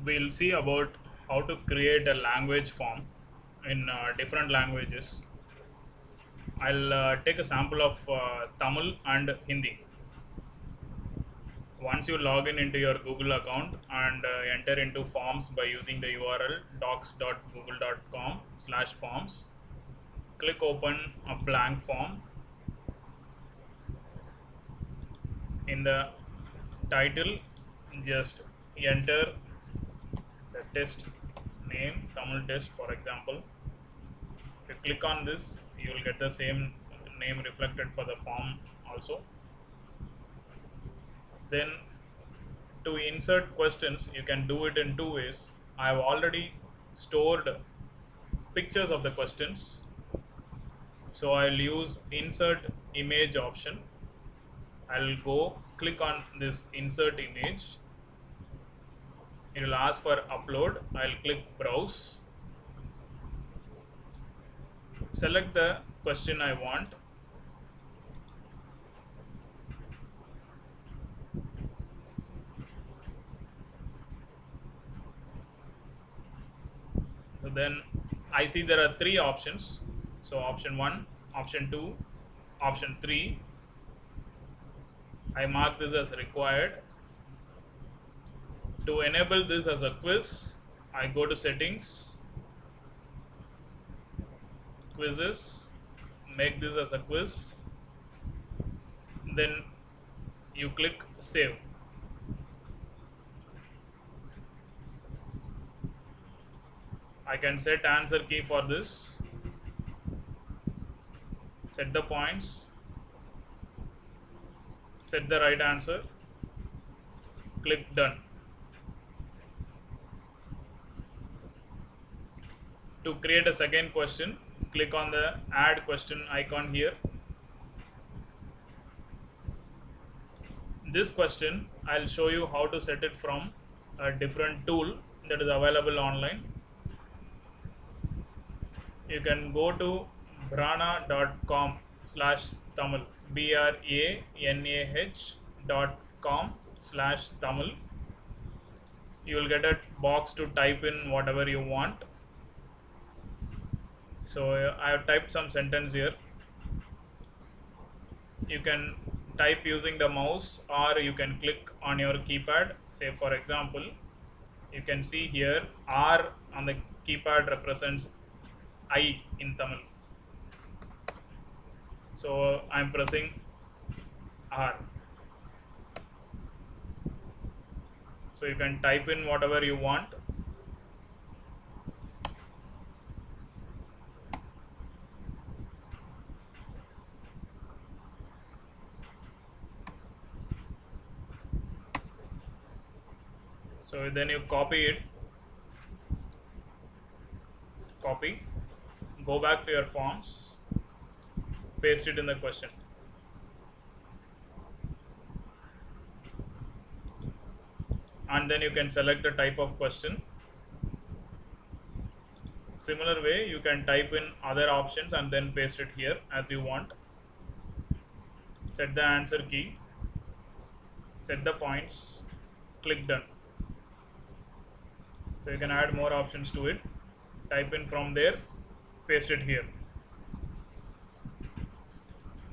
we'll see about how to create a language form in different languages. I'll take a sample of Tamil and Hindi. Once you log in into your Google account and enter into forms by using the URL docs.google.com/forms, click open a blank form. In the title, just enter the test name, Tamil test for example. If you click on this, you will get the same name reflected for the form also. Then to insert questions, you can do it in two ways. I have already stored pictures of the questions, so I'll use insert image option. I'll go click on this insert image. It will ask for upload. I'll click browse, select the question I want. So then I see there are three options. So option 1, option 2, option 3. I mark this as required. To enable this as a quiz, I go to settings, quizzes, make this as a quiz, then you click save. I can set answer key for this, set the points, set the right answer, click done. To create a second question, click on the add question icon here. This question I'll show you how to set it from a different tool that is available online. You can go to branah.com/Tamil, branah.com/Tamil. You will get a box to type in whatever you want. So I have typed some sentence here. You can type using the mouse or you can click on your keypad. Say for example, you can see here R on the keypad represents I in Tamil. So I am pressing R. So you can type in whatever you want. So then you copy it, copy, go back to your forms, paste it in the question. And then you can select the type of question. Similar way, you can type in other options and then paste it here as you want. Set the answer key, set the points, click done. So you can add more options to it, type in from there, paste it here.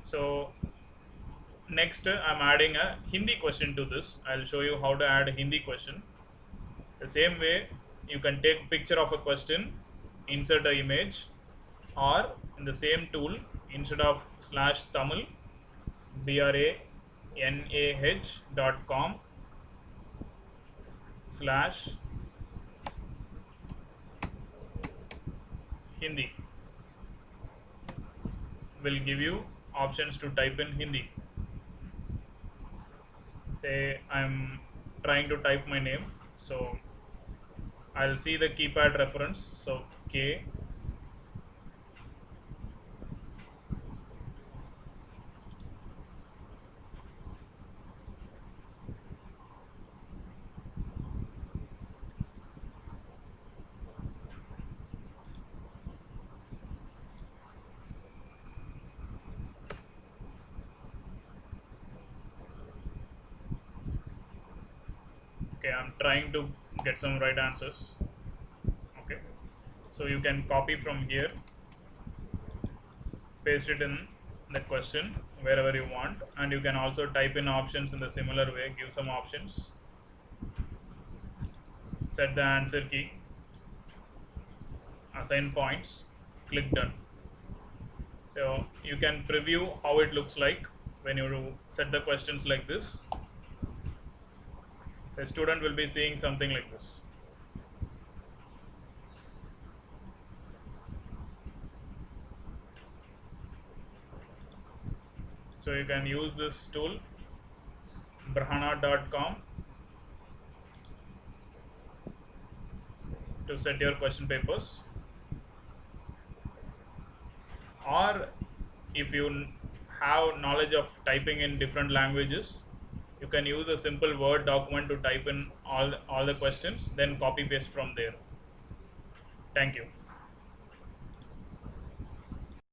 So next I'm adding a Hindi question to this. I'll show you how to add a Hindi question. The same way, you can take picture of a question, insert an image, or in the same tool, instead of /Tamil, branah.com / Hindi will give you options to type in Hindi. Say I'm trying to type my name, so I'll see the keypad reference. So K, okay, I'm trying to get some right answers. Okay, so you can copy from here, paste it in the question wherever you want, and you can also type in options in the similar way, give some options, set the answer key, assign points, click done. So you can preview how it looks like when you set the questions like this. The student will be seeing something like this. So you can use this tool, brahana.com, to set your question papers. Or if you have knowledge of typing in different languages, you can use a simple Word document to type in all the questions, then copy paste from there. Thank you.